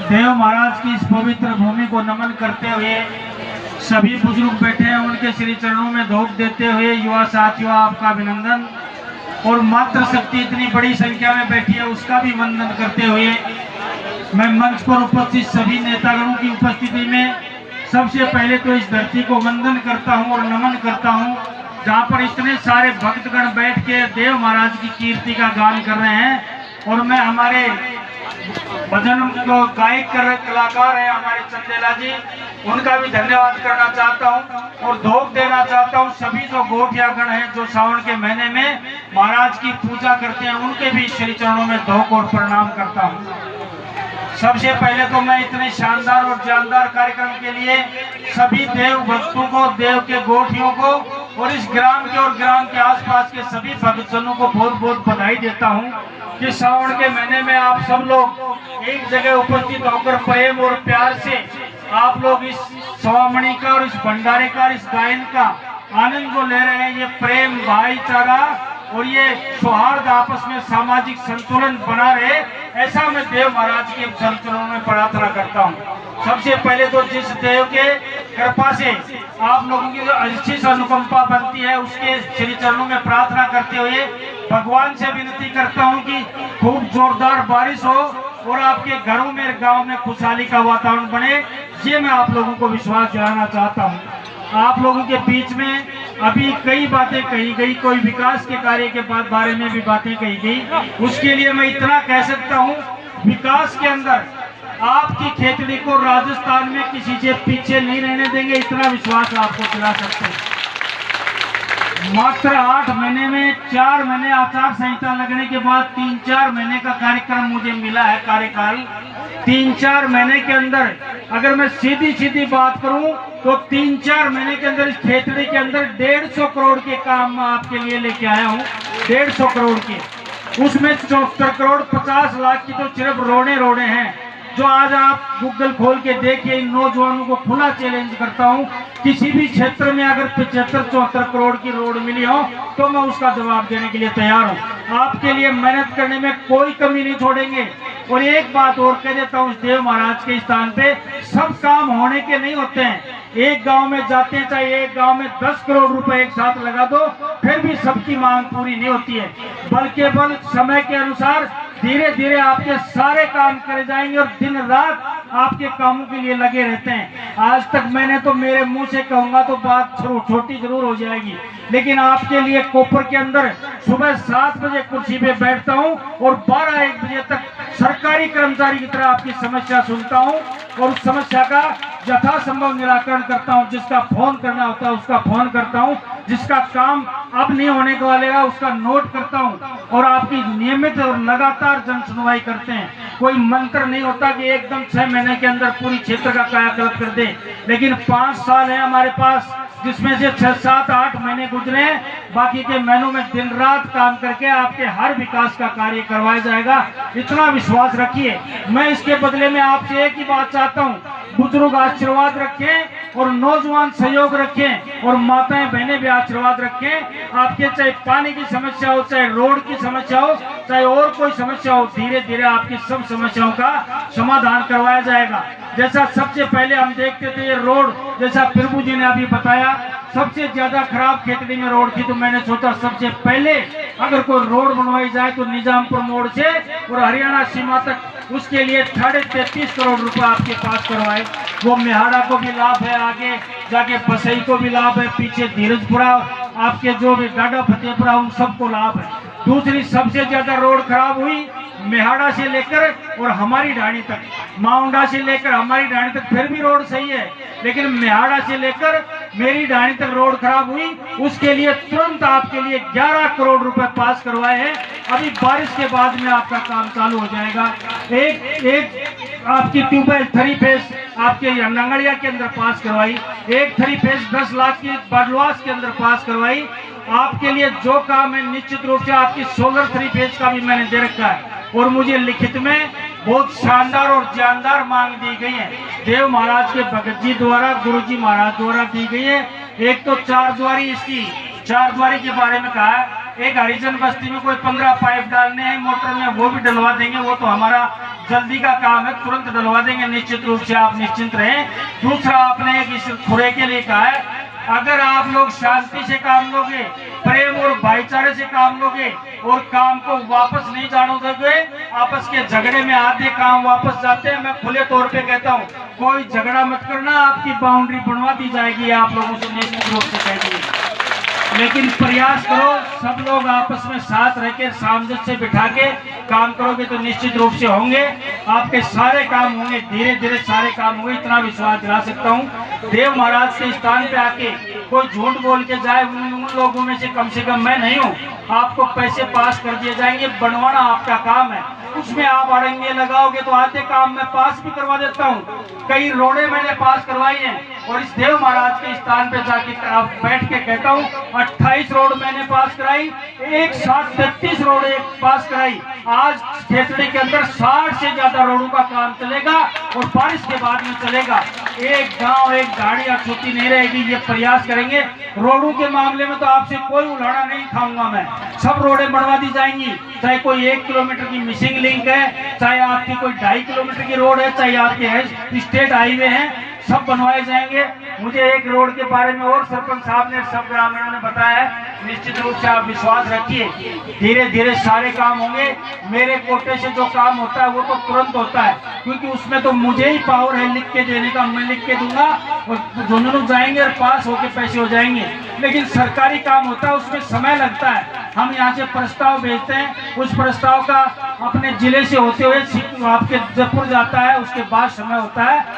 देव महाराज की इस पवित्र भूमि को नमन करते हुए सभी बुजुर्ग बैठे हैं, उनके श्री चरणों में धूप देते हुए युवा साथियों आपका अभिनंदन, और मातृ शक्ति इतनी बड़ी संख्या में बैठी है उसका भी वंदन करते हुए मैं मंच पर उपस्थित सभी नेतागणों की उपस्थिति में सबसे पहले तो इस धरती को वंदन करता हूं और नमन करता हूं, जहां पर इतने सारे भक्तगण बैठ के देव महाराज की कीर्ति का गान कर रहे हैं। और मैं हमारे भजन जो गायक कलाकार है हमारे चंदेला जी, उनका भी धन्यवाद करना चाहता हूं और धोख देना चाहता हूं। सभी जो गोठिया गण है जो सावन के महीने में महाराज की पूजा करते हैं, उनके भी श्री चरणों में धोख और प्रणाम करता हूं। सबसे पहले तो मैं इतने शानदार और जानदार कार्यक्रम के लिए सभी देव भक्तों को, देव के गोठियों को और इस ग्राम के और ग्राम के आसपास के सभी भक्तजनों को बहुत बहुत बधाई देता हूं कि सावन के महीने में आप सब लोग एक जगह उपस्थित होकर प्रेम और प्यार से आप लोग इस सवामणि का और इस भंडारे का, इस गायन का आनंद जो ले रहे हैं। ये प्रेम, भाईचारा और ये सौहार्द, आपस में सामाजिक संतुलन बना रहे, ऐसा मैं देव महाराज के चरणों में प्रार्थना करता हूँ। सबसे पहले तो जिस देव के कृपा से आप लोगों की जो अच्छी अनुकंपा बनती है, उसके श्री चरणों में प्रार्थना करते हुए भगवान से विनती करता हूँ कि खूब जोरदार बारिश हो और आपके घरों में, गांव में खुशहाली का वातावरण बने। ये मैं आप लोगों को विश्वास दिलाना चाहता हूँ। आप लोगों के बीच में अभी कई बातें कही गई, कोई विकास के कार्य के बारे में भी बातें कही गई। उसके लिए मैं इतना कह सकता हूँ, विकास के अंदर आपकी खेतड़ी को राजस्थान में किसी से पीछे नहीं रहने देंगे, इतना विश्वास आपको दिला सकते हैं। मात्र 8 महीने में 4 महीने आचार संहिता लगने के बाद 3-4 महीने का कार्यक्रम मुझे मिला है, कार्यकाल। 3-4 महीने के अंदर अगर मैं सीधी सीधी बात करूं तो 3-4 महीने के अंदर इस खेतड़ी के अंदर 150 करोड़ के काम आपके लिए लेके आया हूं। 150 करोड़ के, उसमें 74 करोड़ 50 लाख की तो सिर्फ रोडे हैं। जो आज आप गूगल खोल के देखिए, इन नौजवानों को खुला चैलेंज करता हूं, किसी भी क्षेत्र में अगर 75-74 करोड़ की रोड मिली हो तो मैं उसका जवाब देने के लिए तैयार हूं। आपके लिए मेहनत करने में कोई कमी नहीं छोड़ेंगे। और एक बात और कह देता हूं, देव महाराज के स्थान पे सब काम होने के नहीं होते हैं। एक गांव में जाते हैं, चाहे एक गांव में 10 करोड़ रुपए एक साथ लगा दो, फिर भी सबकी मांग पूरी नहीं होती है। बल्कि समय के अनुसार धीरे धीरे आपके सारे काम करे जाएंगे और दिन रात आपके कामों के लिए लगे रहते हैं। आज तक मैंने तो मेरे मुंह से कहूंगा तो बात छोटी जरूर हो जाएगी, लेकिन आपके लिए कोपर के अंदर सुबह 7 बजे कुर्सी पे बैठता हूं और 12-1 बजे तक सरकारी कर्मचारी की तरह आपकी समस्या सुनता हूं और उस समस्या का यथासंभव निराकरण करता हूं। जिसका फोन करना होता है उसका फोन करता हूं, जिसका काम अब नहीं होने के वाले का उसका नोट करता हूं और आपकी नियमित और लगातार जन सुनवाई करते हैं। कोई मंत्र नहीं होता कि एकदम 6 महीने के अंदर पूरी क्षेत्र का कायाकल्प कर दे, लेकिन 5 साल है हमारे पास, जिसमें से 6-7-8 महीने गुजरे हैं। बाकी के महीनों में दिन रात काम करके आपके हर विकास का कार्य करवाया जाएगा, इतना विश्वास रखिए। मैं इसके बदले में आपसे एक ही बात चाहता हूँ, बुजुर्ग आशीर्वाद रखें और नौजवान सहयोग रखें और माताएं बहनें भी आशीर्वाद रखें। आपके चाहे पानी की समस्या हो, चाहे रोड की समस्या हो, चाहे और कोई समस्या हो, धीरे धीरे आपकी सब समस्याओं का समाधान करवाया जाएगा। जैसा सबसे पहले हम देखते थे ये रोड, जैसा प्रभु जी ने अभी बताया, सबसे ज्यादा खराब खेतड़ी में रोड थी, तो मैंने सोचा सबसे पहले अगर कोई रोड बनवाई जाए तो निजामपुर मोड़ से और हरियाणा सीमा तक, उसके लिए 33.5 करोड़ रुपए आपके पास करवाए। वो मेहाड़ा को भी लाभ है, आगे जाके बसई को भी लाभ है, पीछे धीरजपुरा, आपके जो भी डाडा फतेहपुरा, उन सबको लाभ है। दूसरी सबसे ज्यादा रोड खराब हुई मेहाड़ा से लेकर और हमारी ढाणी तक, माउंडा से लेकर हमारी ढाणी तक फिर भी रोड सही है, लेकिन मेहाड़ा से लेकर मेरी ढाणी तक रोड खराब हुई। उसके लिए तुरंत आपके लिए 11 करोड़ रुपए पास करवाए हैं। अभी बारिश के बाद में आपका काम चालू हो जाएगा। एक आपकी ट्यूबवेल 3 फेज आपके नंगड़िया के अंदर पास करवाई, एक 3 फेज 10 लाख की बरलवास के अंदर पास करवाई। आपके लिए जो काम है निश्चित रूप से आपकी सोलर 3 फेज का भी मैंने दे रखा है और मुझे लिखित में बहुत शानदार और जानदार मांग दी गई है। देव महाराज के भगत जी द्वारा, गुरु जी महाराज द्वारा दी गई है। एक तो 4 द्वारी, इसकी 4 द्वारी के बारे में कहा है एक हरिजन बस्ती में कोई 15 पाइप डालने हैं मोटर में, वो भी डलवा देंगे। वो तो हमारा जल्दी का काम है, तुरंत डलवा देंगे, निश्चित रूप से आप निश्चिंत रहें। दूसरा, आपने एक इस खुरे के लिए कहा है, अगर आप लोग शांति से काम लोगे, प्रेम और भाईचारे से काम लोगे और काम को वापस नहीं जाने दोगे, आपस के झगड़े में आधे काम वापस जाते हैं। मैं खुले तौर पे कहता हूँ, कोई झगड़ा मत करना, आपकी बाउंड्री बनवा दी जाएगी, आप लोगों से निश्चित रूप से कह दिए। लेकिन प्रयास करो, सब लोग आपस में साथ रह के सामंजस्य से बिठा के काम करोगे तो निश्चित रूप से होंगे, आपके सारे काम होंगे, धीरे धीरे सारे काम होंगे, इतना विश्वास दिला सकता हूँ। देव महाराज के स्थान पे आके कोई झूठ बोल के जाए, उन लोगों में से कम मैं नहीं हूँ। आपको पैसे पास कर दिए जाएंगे, बनवाना आपका काम है, उसमें आप अड़ंगे लगाओगे तो आधे काम मैं पास भी करवा देता हूँ। कई रोडे मैंने पास करवाई हैं और इस देव महाराज के स्थान पे जाके आप बैठ के कहता हूँ, 28 रोड मैंने पास कराई, एक साथ 33 रोड पास कराई। आज खेतड़ी के अंदर 60 से ज्यादा रोडों का काम चलेगा और बारिश के बाद में चलेगा। एक गांव एक गाड़ी छूटी नहीं रहेगी, ये प्रयास करेंगे। रोडों के मामले में तो आपसे कोई उलाढ़ा नहीं खाऊंगा मैं, सब रोडें बनवा दी जाएंगी, चाहे कोई 1 किलोमीटर की मिसिंग लिंक है, चाहे आपकी कोई 2.5 किलोमीटर की रोड है, चाहे आपके स्टेट हाईवे हैं, सब बनवाए जाएंगे। मुझे एक रोड के बारे में और सरपंच साहब ने, सब ग्रामीणों ने बताया है, निश्चित रूप से आप विश्वास रखिए, धीरे धीरे सारे काम होंगे। मेरे कोटे से जो काम होता है वो तो तुरंत होता है, क्योंकि उसमें तो मुझे ही पावर है लिख के देने का, मैं लिख के दूंगा और दोनों जाएंगे और पास होके पैसे हो जाएंगे। लेकिन सरकारी काम होता है, उसमें समय लगता है। हम यहाँ से प्रस्ताव भेजते हैं, उस प्रस्ताव का अपने जिले से होते हुए आपके जयपुर जाता है, उसके बाद समय होता है।